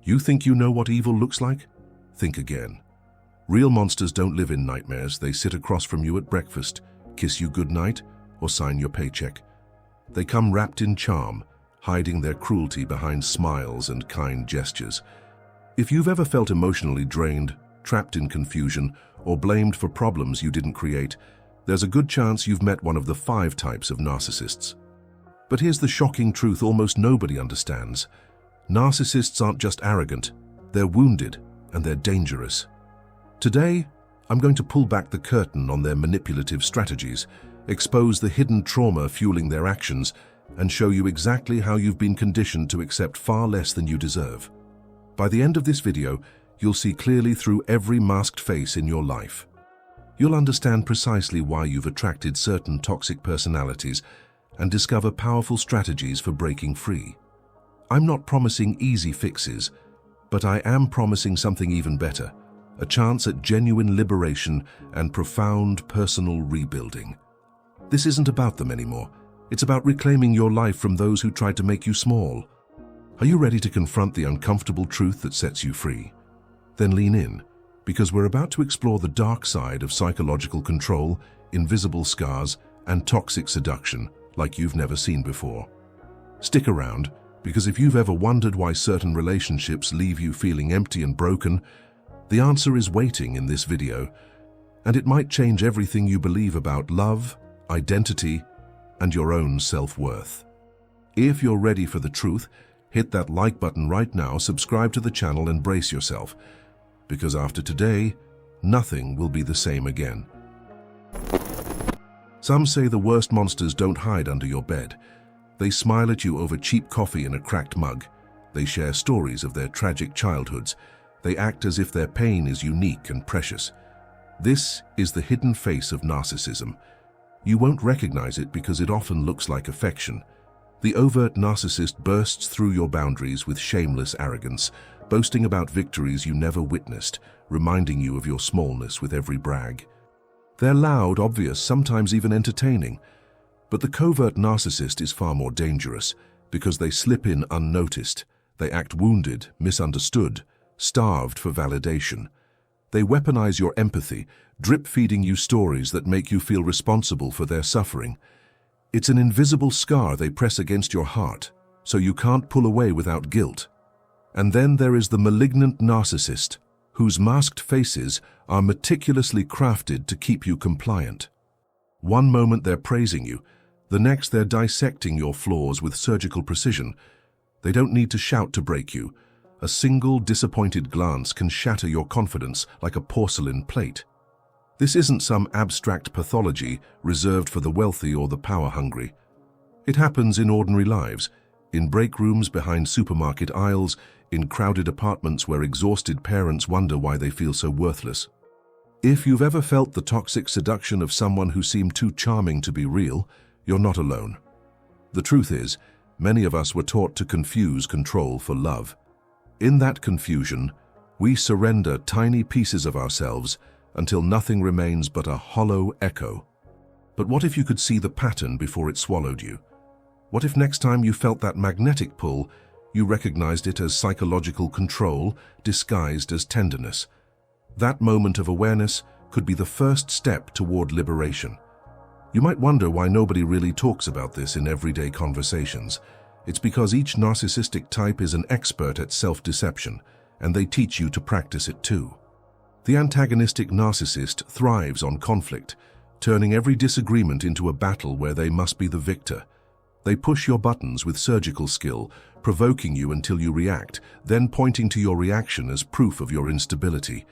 You think you know what evil looks like? Think again. Real monsters don't live in nightmares. They sit across from you at breakfast, kiss you goodnight, or sign your paycheck. They come wrapped in charm, hiding their cruelty behind smiles and kind gestures. If you've ever felt emotionally drained, trapped in confusion, or blamed for problems you didn't create, there's a good chance you've met one of the 5 types of narcissists. But here's the shocking truth almost nobody understands. Narcissists aren't just arrogant, they're wounded and they're dangerous. Today, I'm going to pull back the curtain on their manipulative strategies, expose the hidden trauma fueling their actions, and show you exactly how you've been conditioned to accept far less than you deserve. By the end of this video, you'll see clearly through every masked face in your life. You'll understand precisely why you've attracted certain toxic personalities and discover powerful strategies for breaking free. I'm not promising easy fixes, but I am promising something even better, a chance at genuine liberation and profound personal rebuilding. This isn't about them anymore. It's about reclaiming your life from those who tried to make you small. Are you ready to confront the uncomfortable truth that sets you free? Then lean in, because we're about to explore the dark side of psychological control, invisible scars, and toxic seduction like you've never seen before. Stick around, because if you've ever wondered why certain relationships leave you feeling empty and broken, the answer is waiting in this video, and it might change everything you believe about love, identity, and your own self-worth. If you're ready for the truth, hit that like button right now, subscribe to the channel, and brace yourself, because after today, nothing will be the same again. Some say the worst monsters don't hide under your bed. They smile at you over cheap coffee in a cracked mug. They share stories of their tragic childhoods. They act as if their pain is unique and precious. This is the hidden face of narcissism. You won't recognize it because it often looks like affection. The overt narcissist bursts through your boundaries with shameless arrogance, boasting about victories you never witnessed, reminding you of your smallness with every brag. They're loud, obvious, sometimes even entertaining. But the covert narcissist is far more dangerous because they slip in unnoticed. They act wounded, misunderstood, starved for validation. They weaponize your empathy, drip-feeding you stories that make you feel responsible for their suffering. It's an invisible scar they press against your heart, so you can't pull away without guilt. And then there is the malignant narcissist, whose masked faces are meticulously crafted to keep you compliant. One moment they're praising you, the next they're dissecting your flaws with surgical precision. They don't need to shout to break you. A single disappointed glance can shatter your confidence like a porcelain plate. This isn't some abstract pathology reserved for the wealthy or the power-hungry. It happens in ordinary lives, in break rooms behind supermarket aisles, in crowded apartments where exhausted parents wonder why they feel so worthless. If you've ever felt the toxic seduction of someone who seemed too charming to be real, you're not alone. The truth is, many of us were taught to confuse control for love. In that confusion, we surrender tiny pieces of ourselves until nothing remains but a hollow echo. But what if you could see the pattern before it swallowed you? What if next time you felt that magnetic pull, you recognized it as psychological control disguised as tenderness? That moment of awareness could be the first step toward liberation. You might wonder why nobody really talks about this in everyday conversations. It's because each narcissistic type is an expert at self-deception, and they teach you to practice it too. The antagonistic narcissist thrives on conflict, turning every disagreement into a battle where they must be the victor. They push your buttons with surgical skill, provoking you until you react, then pointing to your reaction as proof of your instability.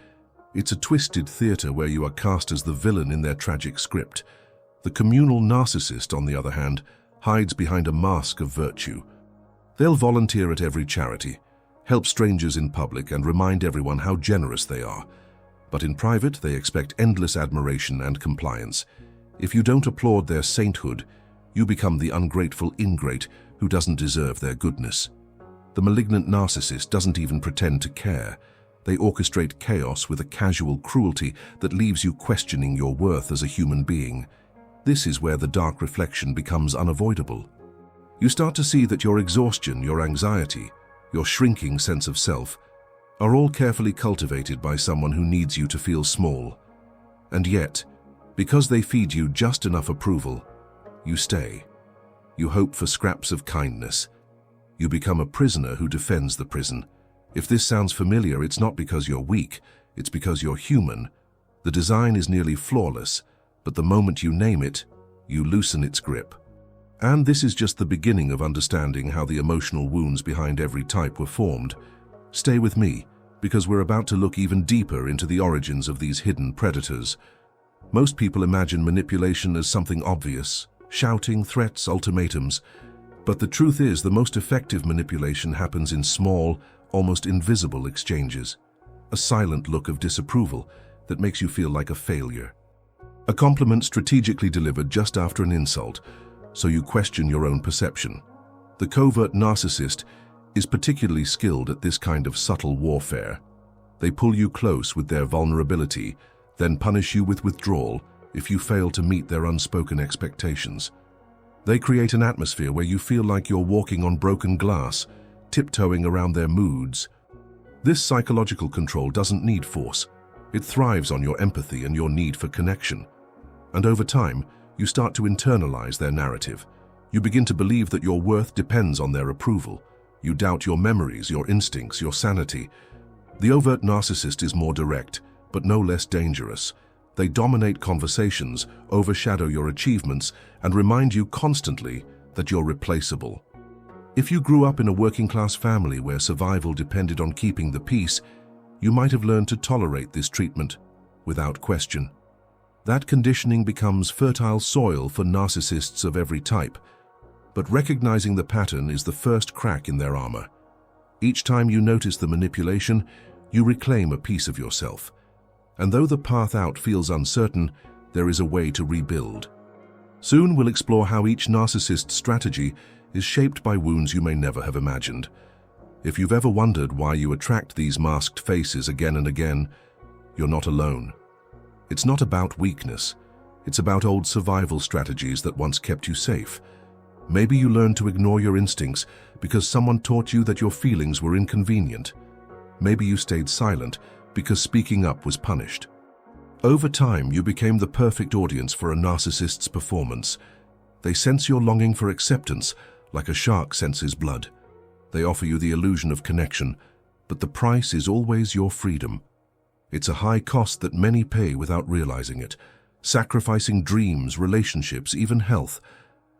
It's a twisted theater where you are cast as the villain in their tragic script. The communal narcissist, on the other hand, hides behind a mask of virtue. They'll volunteer at every charity, help strangers in public, and remind everyone how generous they are. But in private, they expect endless admiration and compliance. If you don't applaud their sainthood, you become the ungrateful ingrate who doesn't deserve their goodness. The malignant narcissist doesn't even pretend to care. They orchestrate chaos with a casual cruelty that leaves you questioning your worth as a human being. This is where the dark reflection becomes unavoidable. You start to see that your exhaustion, your anxiety, your shrinking sense of self, are all carefully cultivated by someone who needs you to feel small. And yet, because they feed you just enough approval, you stay. You hope for scraps of kindness. You become a prisoner who defends the prison. If this sounds familiar, it's not because you're weak, it's because you're human. The design is nearly flawless, but the moment you name it, you loosen its grip. And this is just the beginning of understanding how the emotional wounds behind every type were formed. Stay with me, because we're about to look even deeper into the origins of these hidden predators. Most people imagine manipulation as something obvious, shouting, threats, ultimatums. But the truth is, the most effective manipulation happens in small, almost invisible exchanges. A silent look of disapproval that makes you feel like a failure. A compliment strategically delivered just after an insult, so you question your own perception. The covert narcissist is particularly skilled at this kind of subtle warfare. They pull you close with their vulnerability, then punish you with withdrawal if you fail to meet their unspoken expectations. They create an atmosphere where you feel like you're walking on broken glass, tiptoeing around their moods. This psychological control doesn't need force. It thrives on your empathy and your need for connection. And over time, you start to internalize their narrative. You begin to believe that your worth depends on their approval. You doubt your memories, your instincts, your sanity. The overt narcissist is more direct, but no less dangerous. They dominate conversations, overshadow your achievements, and remind you constantly that you're replaceable. If you grew up in a working-class family where survival depended on keeping the peace, you might have learned to tolerate this treatment without question. That conditioning becomes fertile soil for narcissists of every type. But recognizing the pattern is the first crack in their armor. Each time you notice the manipulation, you reclaim a piece of yourself. And though the path out feels uncertain, there is a way to rebuild. Soon we'll explore how each narcissist's strategy is shaped by wounds you may never have imagined. If you've ever wondered why you attract these masked faces again and again, you're not alone. It's not about weakness. It's about old survival strategies that once kept you safe. Maybe you learned to ignore your instincts because someone taught you that your feelings were inconvenient. Maybe you stayed silent because speaking up was punished. Over time, you became the perfect audience for a narcissist's performance. They sense your longing for acceptance like a shark senses blood. They offer you the illusion of connection, but the price is always your freedom. It's a high cost that many pay without realizing it, sacrificing dreams, relationships, even health.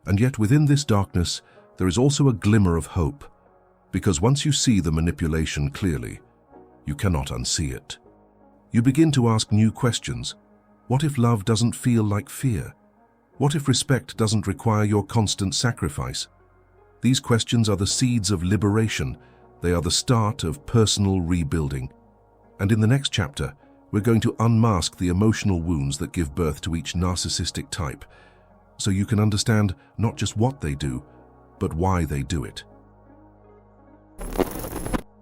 And yet within this darkness, there is also a glimmer of hope. Because once you see the manipulation clearly, you cannot unsee it. You begin to ask new questions. What if love doesn't feel like fear? What if respect doesn't require your constant sacrifice? These questions are the seeds of liberation. They are the start of personal rebuilding. And in the next chapter, we're going to unmask the emotional wounds that give birth to each narcissistic type, so you can understand not just what they do, but why they do it.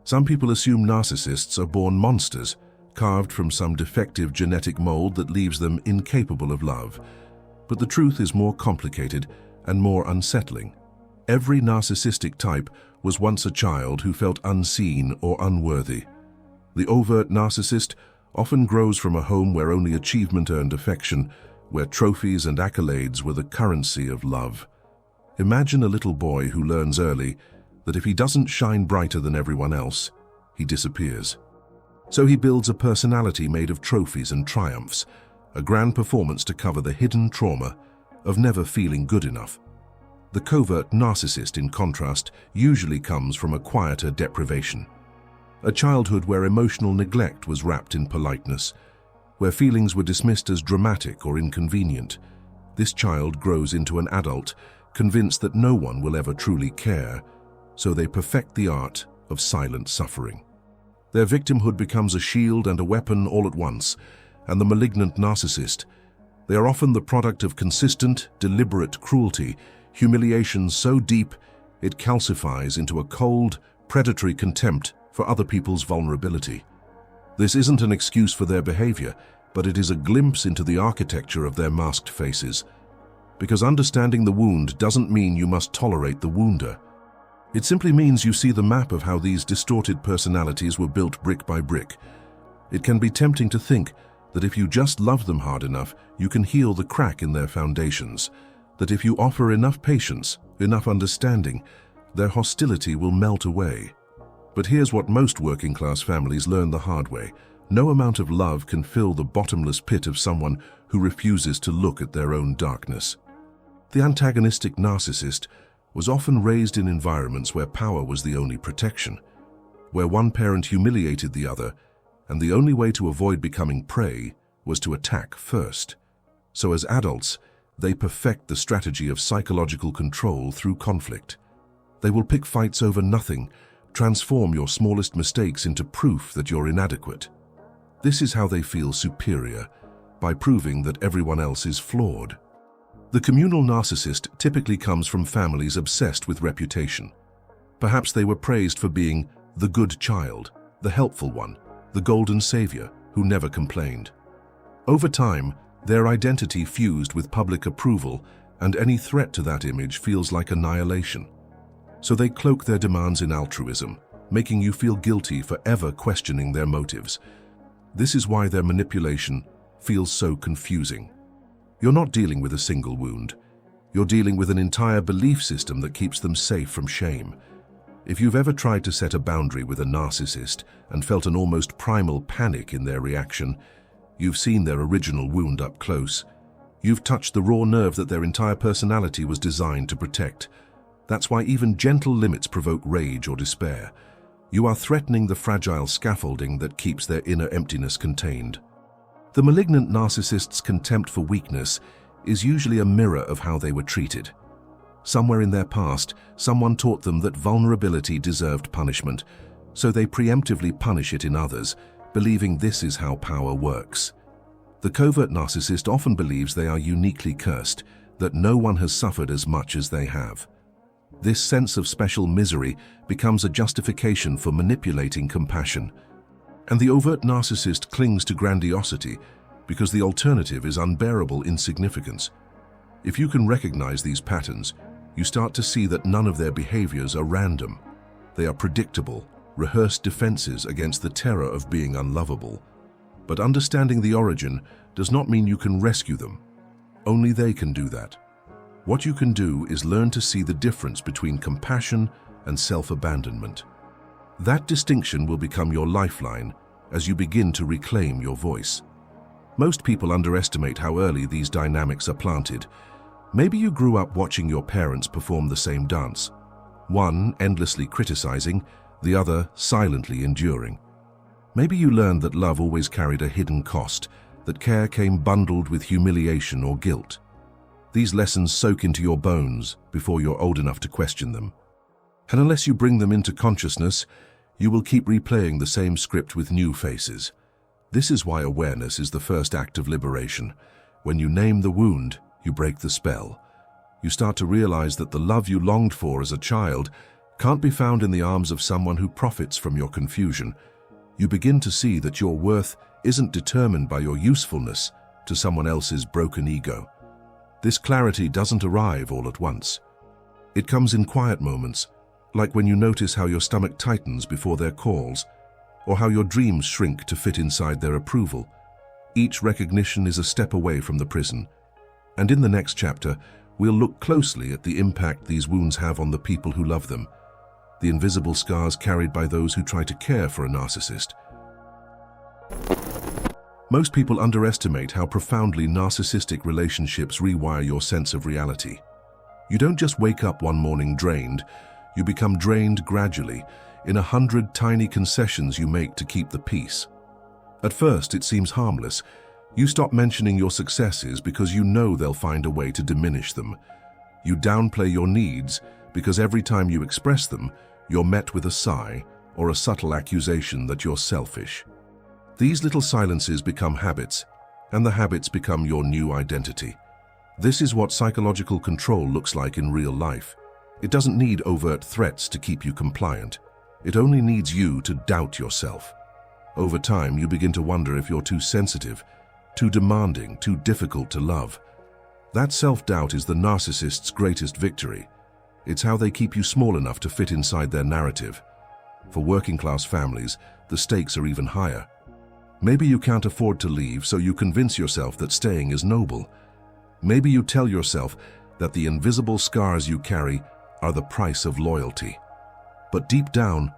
Some people assume narcissists are born monsters, carved from some defective genetic mold that leaves them incapable of love. But the truth is more complicated and more unsettling. Every narcissistic type was once a child who felt unseen or unworthy. The overt narcissist often grows from a home where only achievement earned affection, where trophies and accolades were the currency of love. Imagine a little boy who learns early that if he doesn't shine brighter than everyone else, he disappears. So he builds a personality made of trophies and triumphs, a grand performance to cover the hidden trauma of never feeling good enough. The covert narcissist, in contrast, usually comes from a quieter deprivation. A childhood where emotional neglect was wrapped in politeness, where feelings were dismissed as dramatic or inconvenient. This child grows into an adult, convinced that no one will ever truly care, so they perfect the art of silent suffering. Their victimhood becomes a shield and a weapon all at once, and the malignant narcissist, they are often the product of consistent, deliberate cruelty, humiliation so deep it calcifies into a cold, predatory contempt for other people's vulnerability. This isn't an excuse for their behavior, but it is a glimpse into the architecture of their masked faces. Because understanding the wound doesn't mean you must tolerate the wounder. It simply means you see the map of how these distorted personalities were built brick by brick. It can be tempting to think that if you just love them hard enough, you can heal the crack in their foundations, that if you offer enough patience, enough understanding, their hostility will melt away. But here's what most working-class families learn the hard way. No amount of love can fill the bottomless pit of someone who refuses to look at their own darkness. The antagonistic narcissist was often raised in environments where power was the only protection, where one parent humiliated the other, and the only way to avoid becoming prey was to attack first. So as adults, they perfect the strategy of psychological control through conflict. They will pick fights over nothing, transform your smallest mistakes into proof that you're inadequate. This is how they feel superior, by proving that everyone else is flawed. The communal narcissist typically comes from families obsessed with reputation. Perhaps they were praised for being the good child, the helpful one, the golden savior who never complained. Over time, their identity fused with public approval, and any threat to that image feels like annihilation. So they cloak their demands in altruism, making you feel guilty for ever questioning their motives. This is why their manipulation feels so confusing. You're not dealing with a single wound. You're dealing with an entire belief system that keeps them safe from shame. If you've ever tried to set a boundary with a narcissist and felt an almost primal panic in their reaction, you've seen their original wound up close. You've touched the raw nerve that their entire personality was designed to protect. That's why even gentle limits provoke rage or despair. You are threatening the fragile scaffolding that keeps their inner emptiness contained. The malignant narcissist's contempt for weakness is usually a mirror of how they were treated. Somewhere in their past, someone taught them that vulnerability deserved punishment, so they preemptively punish it in others, believing this is how power works. The covert narcissist often believes they are uniquely cursed, that no one has suffered as much as they have. This sense of special misery becomes a justification for manipulating compassion. And the overt narcissist clings to grandiosity because the alternative is unbearable insignificance. If you can recognize these patterns, you start to see that none of their behaviors are random. They are predictable, rehearsed defenses against the terror of being unlovable. But understanding the origin does not mean you can rescue them. Only they can do that. What you can do is learn to see the difference between compassion and self-abandonment. That distinction will become your lifeline as you begin to reclaim your voice. Most people underestimate how early these dynamics are planted. Maybe you grew up watching your parents perform the same dance, one endlessly criticizing, the other silently enduring. Maybe you learned that love always carried a hidden cost, that care came bundled with humiliation or guilt. These lessons soak into your bones before you're old enough to question them. And unless you bring them into consciousness, you will keep replaying the same script with new faces. This is why awareness is the first act of liberation. When you name the wound, you break the spell. You start to realize that the love you longed for as a child can't be found in the arms of someone who profits from your confusion. You begin to see that your worth isn't determined by your usefulness to someone else's broken ego. This clarity doesn't arrive all at once. It comes in quiet moments, like when you notice how your stomach tightens before their calls, or how your dreams shrink to fit inside their approval. Each recognition is a step away from the prison. And in the next chapter, we'll look closely at the impact these wounds have on the people who love them, the invisible scars carried by those who try to care for a narcissist. Most people underestimate how profoundly narcissistic relationships rewire your sense of reality. You don't just wake up one morning drained. You become drained gradually, in 100 tiny concessions you make to keep the peace. At first, it seems harmless. You stop mentioning your successes because you know they'll find a way to diminish them. You downplay your needs because every time you express them, you're met with a sigh or a subtle accusation that you're selfish. These little silences become habits, and the habits become your new identity. This is what psychological control looks like in real life. It doesn't need overt threats to keep you compliant. It only needs you to doubt yourself. Over time, you begin to wonder if you're too sensitive, too demanding, too difficult to love. That self-doubt is the narcissist's greatest victory. It's how they keep you small enough to fit inside their narrative. For working-class families, the stakes are even higher. Maybe you can't afford to leave, so you convince yourself that staying is noble. Maybe you tell yourself that the invisible scars you carry are the price of loyalty. But deep down,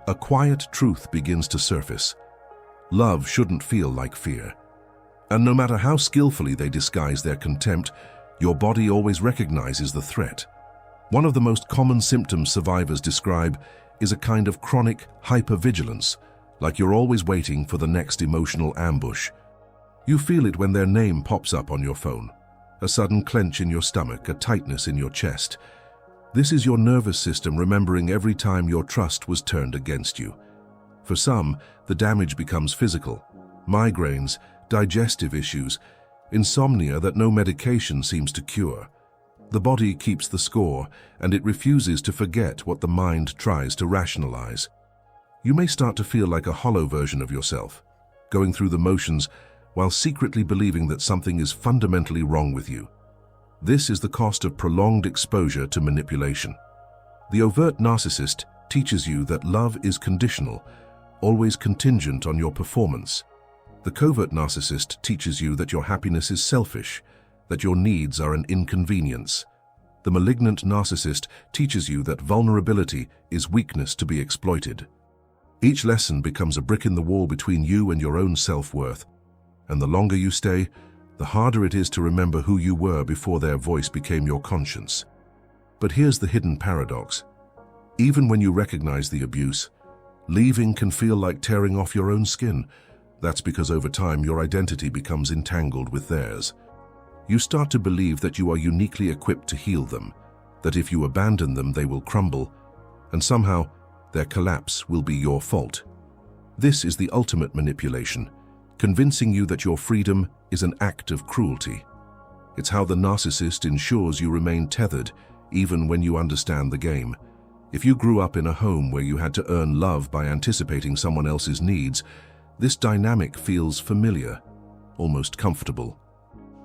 a quiet truth begins to surface. Love shouldn't feel like fear. And no matter how skillfully they disguise their contempt, your body always recognizes the threat. One of the most common symptoms survivors describe is a kind of chronic hypervigilance, like you're always waiting for the next emotional ambush. You feel it when their name pops up on your phone, a sudden clench in your stomach, a tightness in your chest. This is your nervous system remembering every time your trust was turned against you. For some, the damage becomes physical. Migraines, digestive issues, insomnia that no medication seems to cure. The body keeps the score, and it refuses to forget what the mind tries to rationalize. You may start to feel like a hollow version of yourself, going through the motions while secretly believing that something is fundamentally wrong with you. This is the cost of prolonged exposure to manipulation. The overt narcissist teaches you that love is conditional, always contingent on your performance. The covert narcissist teaches you that your happiness is selfish, that your needs are an inconvenience. The malignant narcissist teaches you that vulnerability is weakness to be exploited. Each lesson becomes a brick in the wall between you and your own self-worth, and the longer you stay, the harder it is to remember who you were before their voice became your conscience. But here's the hidden paradox. Even when you recognize the abuse, leaving can feel like tearing off your own skin. That's because over time your identity becomes entangled with theirs. You start to believe that you are uniquely equipped to heal them, that if you abandon them they will crumble, and somehow their collapse will be your fault. This is the ultimate manipulation, convincing you that your freedom is an act of cruelty. It's how the narcissist ensures you remain tethered even when you understand the game. If you grew up in a home where you had to earn love by anticipating someone else's needs, this dynamic feels familiar, almost comfortable.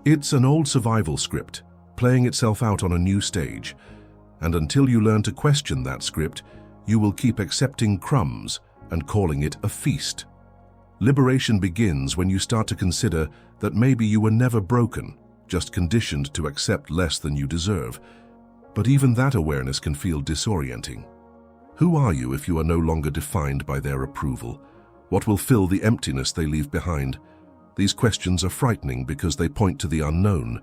It's an old survival script, playing itself out on a new stage, and until you learn to question that script, you will keep accepting crumbs and calling it a feast. Liberation begins when you start to consider that maybe you were never broken, just conditioned to accept less than you deserve. But even that awareness can feel disorienting. Who are you if you are no longer defined by their approval? What will fill the emptiness they leave behind? These questions are frightening because they point to the unknown,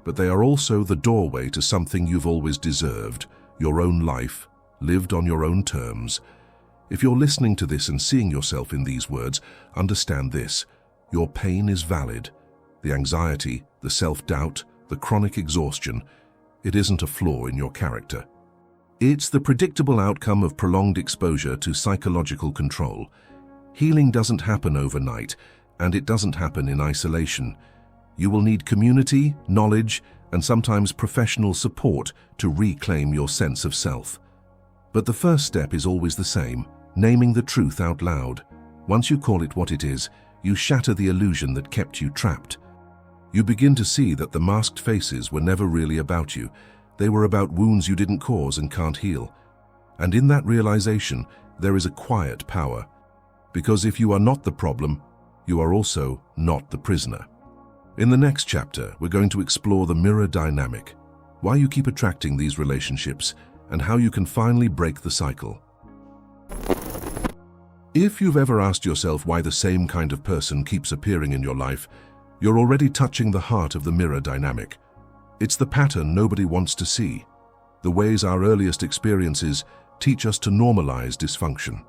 but they are also the doorway to something you've always deserved, your own life, lived on your own terms. If you're listening to this and seeing yourself in these words, understand this: your pain is valid. The anxiety, the self-doubt, the chronic exhaustion, it isn't a flaw in your character. It's the predictable outcome of prolonged exposure to psychological control. Healing doesn't happen overnight, and it doesn't happen in isolation. You will need community, knowledge, and sometimes professional support to reclaim your sense of self. But the first step is always the same: naming the truth out loud. Once you call it what it is, you shatter the illusion that kept you trapped. You begin to see that the masked faces were never really about you. They were about wounds you didn't cause and can't heal. And in that realization, there is a quiet power. Because if you are not the problem, you are also not the prisoner. In the next chapter, we're going to explore the mirror dynamic, why you keep attracting these relationships, and how you can finally break the cycle. If you've ever asked yourself why the same kind of person keeps appearing in your life, you're already touching the heart of the mirror dynamic. It's the pattern nobody wants to see, the ways our earliest experiences teach us to normalize dysfunction.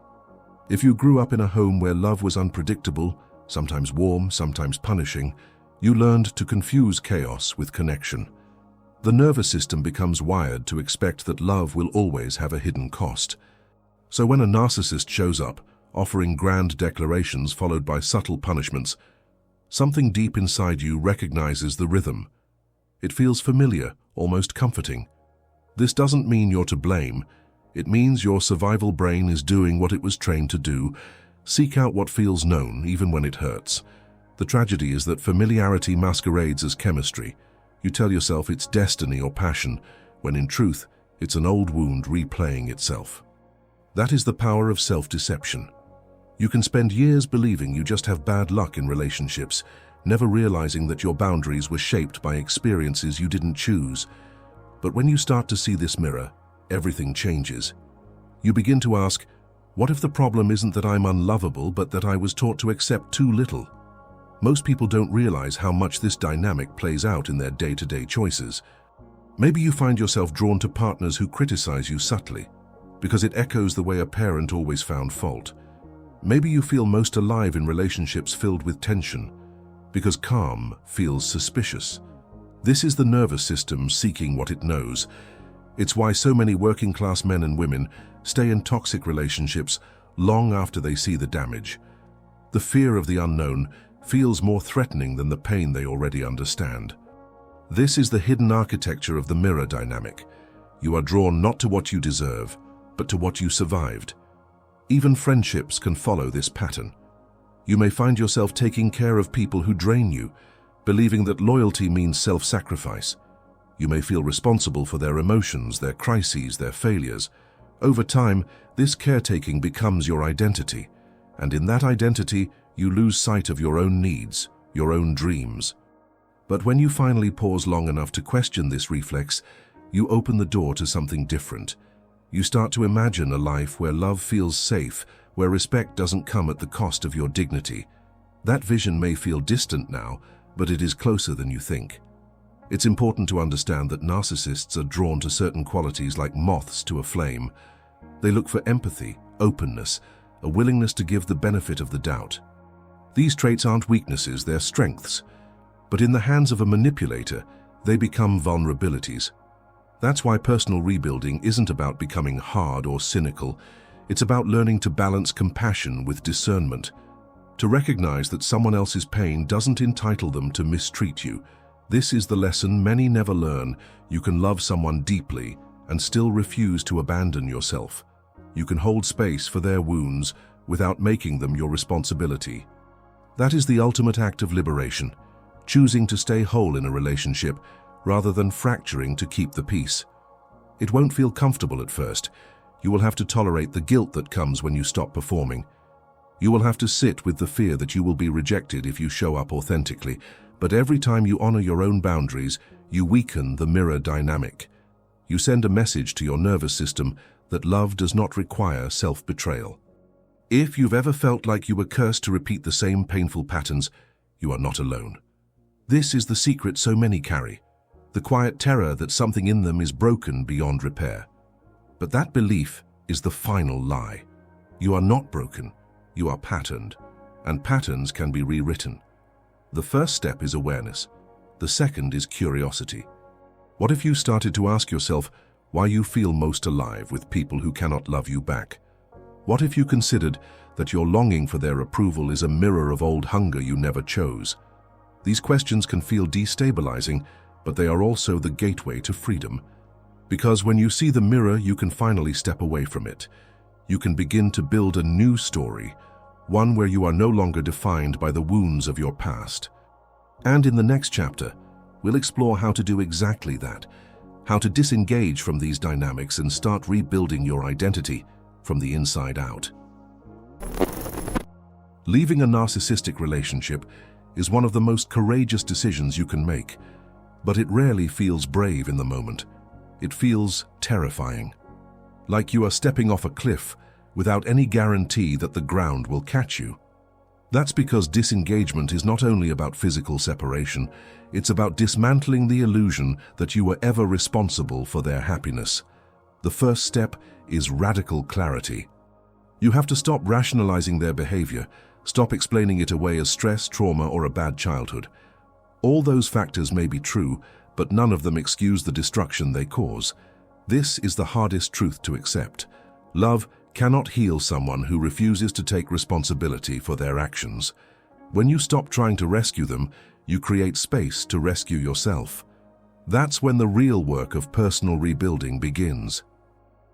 If you grew up in a home where love was unpredictable, sometimes warm, sometimes punishing, you learned to confuse chaos with connection. The nervous system becomes wired to expect that love will always have a hidden cost. So when a narcissist shows up, offering grand declarations followed by subtle punishments, something deep inside you recognizes the rhythm. It feels familiar, almost comforting. This doesn't mean you're to blame. It means your survival brain is doing what it was trained to do: seek out what feels known, even when it hurts. The tragedy is that familiarity masquerades as chemistry. You tell yourself it's destiny or passion, when in truth, It's an old wound replaying itself. That is the power of self-deception. You can spend years believing you just have bad luck in relationships, never realizing that your boundaries were shaped by experiences you didn't choose. But when you start to see this mirror, everything changes. You begin to ask, what if the problem isn't that I'm unlovable, but that I was taught to accept too little? Most people don't realize how much this dynamic plays out in their day-to-day choices. Maybe you find yourself drawn to partners who criticize you subtly, because it echoes the way a parent always found fault. Maybe you feel most alive in relationships filled with tension, because calm feels suspicious. This is the nervous system seeking what it knows. It's why so many working-class men and women stay in toxic relationships long after they see the damage. The fear of the unknown feels more threatening than the pain they already understand. This is the hidden architecture of the mirror dynamic. You are drawn not to what you deserve, but to what you survived. Even friendships can follow this pattern. You may find yourself taking care of people who drain you, believing that loyalty means self-sacrifice. You may feel responsible for their emotions, their crises, their failures. Over time, this caretaking becomes your identity, and in that identity, you lose sight of your own needs, your own dreams. But when you finally pause long enough to question this reflex, you open the door to something different. You start to imagine a life where love feels safe, where respect doesn't come at the cost of your dignity. That vision may feel distant now, but it is closer than you think. It's important to understand that narcissists are drawn to certain qualities like moths to a flame. They look for empathy, openness, a willingness to give the benefit of the doubt. These traits aren't weaknesses, they're strengths. But in the hands of a manipulator, they become vulnerabilities. That's why personal rebuilding isn't about becoming hard or cynical. It's about learning to balance compassion with discernment, to recognize that someone else's pain doesn't entitle them to mistreat you. This is the lesson many never learn. You can love someone deeply and still refuse to abandon yourself. You can hold space for their wounds without making them your responsibility. That is the ultimate act of liberation, choosing to stay whole in a relationship rather than fracturing to keep the peace. It won't feel comfortable at first. You will have to tolerate the guilt that comes when you stop performing. You will have to sit with the fear that you will be rejected if you show up authentically. But every time you honor your own boundaries, you weaken the mirror dynamic. You send a message to your nervous system that love does not require self-betrayal. If you've ever felt like you were cursed to repeat the same painful patterns, you are not alone. This is the secret so many carry, the quiet terror that something in them is broken beyond repair. But that belief is the final lie. You are not broken, you are patterned, and patterns can be rewritten. The first step is awareness. The second is curiosity. What if you started to ask yourself why you feel most alive with people who cannot love you back? What if you considered that your longing for their approval is a mirror of old hunger you never chose? These questions can feel destabilizing, but they are also the gateway to freedom. Because when you see the mirror, you can finally step away from it. You can begin to build a new story, one where you are no longer defined by the wounds of your past. And in the next chapter, we'll explore how to do exactly that, how to disengage from these dynamics and start rebuilding your identity from the inside out. Leaving a narcissistic relationship is one of the most courageous decisions you can make, but it rarely feels brave in the moment. It feels terrifying, like you are stepping off a cliff without any guarantee that the ground will catch you. That's because disengagement is not only about physical separation, it's about dismantling the illusion that you were ever responsible for their happiness. The first step is radical clarity. You have to stop rationalizing their behavior, stop explaining it away as stress, trauma, or a bad childhood. All those factors may be true, but none of them excuse the destruction they cause. This is the hardest truth to accept. Love cannot heal someone who refuses to take responsibility for their actions. When you stop trying to rescue them, you create space to rescue yourself. That's when the real work of personal rebuilding begins.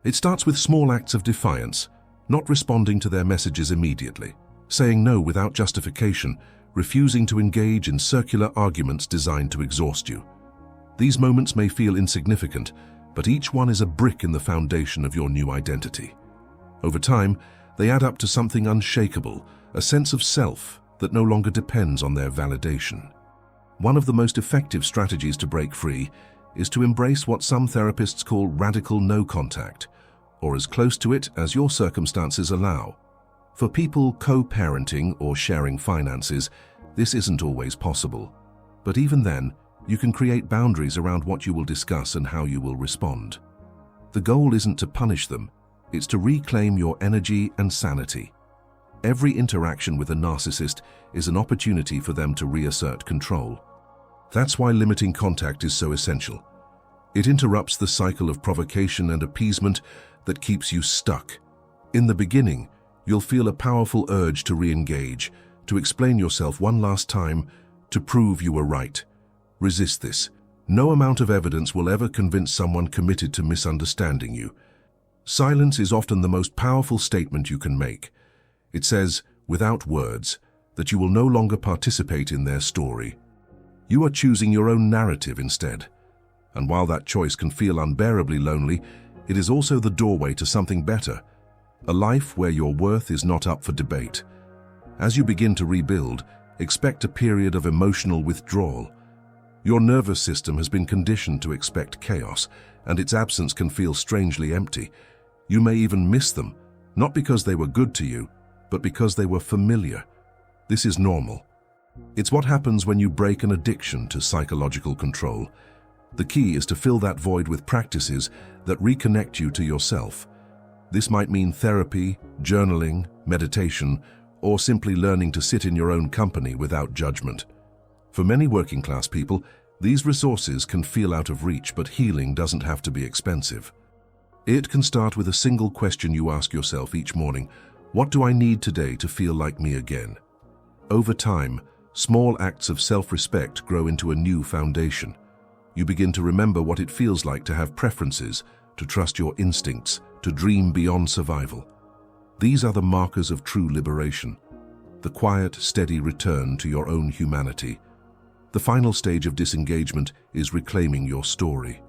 It starts with small acts of defiance, not responding to their messages immediately, saying no without justification, refusing to engage in circular arguments designed to exhaust you. These moments may feel insignificant, but each one is a brick in the foundation of your new identity. Over time, they add up to something unshakable, a sense of self that no longer depends on their validation. One of the most effective strategies to break free is to embrace what some therapists call radical no contact, or as close to it as your circumstances allow. For people co-parenting or sharing finances, this isn't always possible. But even then, you can create boundaries around what you will discuss and how you will respond. The goal isn't to punish them, it's to reclaim your energy and sanity. Every interaction with a narcissist is an opportunity for them to reassert control. That's why limiting contact is so essential. It interrupts the cycle of provocation and appeasement that keeps you stuck. In the beginning, you'll feel a powerful urge to re-engage, to explain yourself one last time, to prove you were right. Resist this. No amount of evidence will ever convince someone committed to misunderstanding you. Silence is often the most powerful statement you can make. It says, without words, that you will no longer participate in their story. You are choosing your own narrative instead. And while that choice can feel unbearably lonely, it is also the doorway to something better, a life where your worth is not up for debate. As you begin to rebuild, expect a period of emotional withdrawal. Your nervous system has been conditioned to expect chaos, and its absence can feel strangely empty. You may even miss them, not because they were good to you, but because they were familiar. This is normal. It's what happens when you break an addiction to psychological control. The key is to fill that void with practices that reconnect you to yourself. This might mean therapy, journaling, meditation, or simply learning to sit in your own company without judgment. For many working-class people, these resources can feel out of reach, but healing doesn't have to be expensive. It can start with a single question you ask yourself each morning: what do I need today to feel like me again? Over time, small acts of self-respect grow into a new foundation. You begin to remember what it feels like to have preferences, to trust your instincts, to dream beyond survival. These are the markers of true liberation, the quiet, steady return to your own humanity. The final stage of disengagement is reclaiming your story.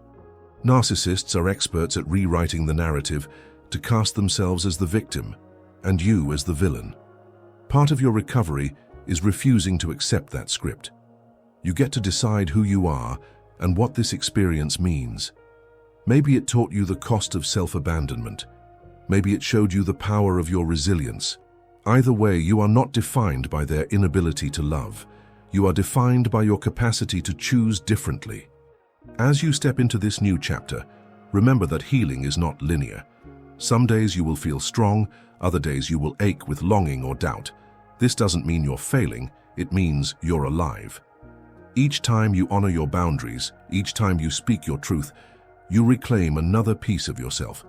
Narcissists are experts at rewriting the narrative to cast themselves as the victim and you as the villain. Part of your recovery is refusing to accept that script. You get to decide who you are and what this experience means. Maybe it taught you the cost of self-abandonment. Maybe it showed you the power of your resilience. Either way, you are not defined by their inability to love. You are defined by your capacity to choose differently. As you step into this new chapter, remember that healing is not linear. Some days you will feel strong, other days you will ache with longing or doubt. This doesn't mean you're failing, it means you're alive. Each time you honor your boundaries, each time you speak your truth, you reclaim another piece of yourself.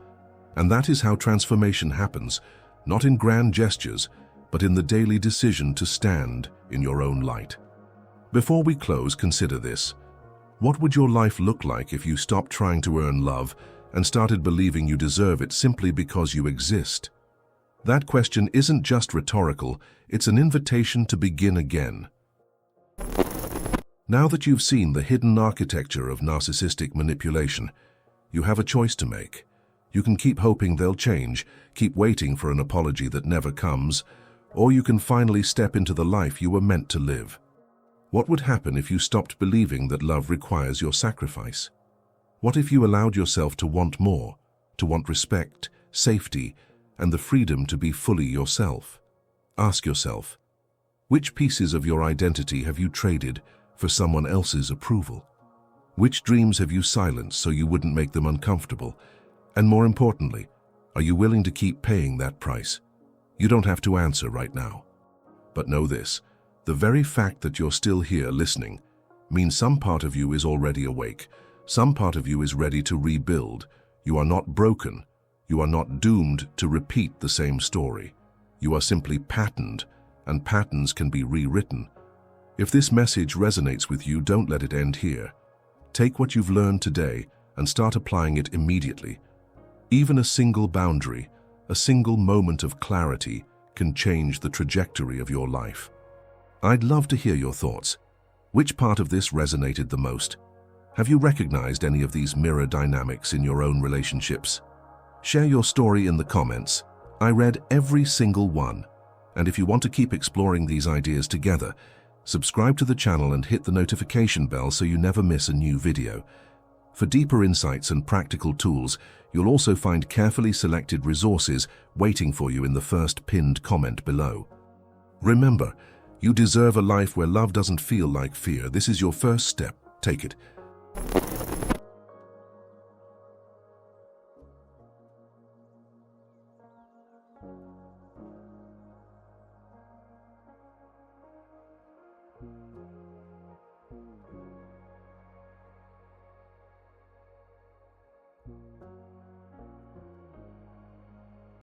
And that is how transformation happens, not in grand gestures, but in the daily decision to stand in your own light. Before we close, consider this. What would your life look like if you stopped trying to earn love and started believing you deserve it simply because you exist? That question isn't just rhetorical, it's an invitation to begin again. Now that you've seen the hidden architecture of narcissistic manipulation, you have a choice to make. You can keep hoping they'll change, keep waiting for an apology that never comes, or you can finally step into the life you were meant to live. What would happen if you stopped believing that love requires your sacrifice? What if you allowed yourself to want more, to want respect, safety, and the freedom to be fully yourself? Ask yourself, which pieces of your identity have you traded for someone else's approval? Which dreams have you silenced so you wouldn't make them uncomfortable? And more importantly, are you willing to keep paying that price? You don't have to answer right now. But know this, the very fact that you're still here listening means some part of you is already awake. Some part of you is ready to rebuild. You are not broken. You are not doomed to repeat the same story. You are simply patterned, and patterns can be rewritten. If this message resonates with you, don't let it end here. Take what you've learned today and start applying it immediately. Even a single boundary, a single moment of clarity can change the trajectory of your life. I'd love to hear your thoughts. Which part of this resonated the most? Have you recognized any of these mirror dynamics in your own relationships? Share your story in the comments. I read every single one. And if you want to keep exploring these ideas together, subscribe to the channel and hit the notification bell so you never miss a new video. For deeper insights and practical tools, you'll also find carefully selected resources waiting for you in the first pinned comment below. Remember, you deserve a life where love doesn't feel like fear. This is your first step. Take it.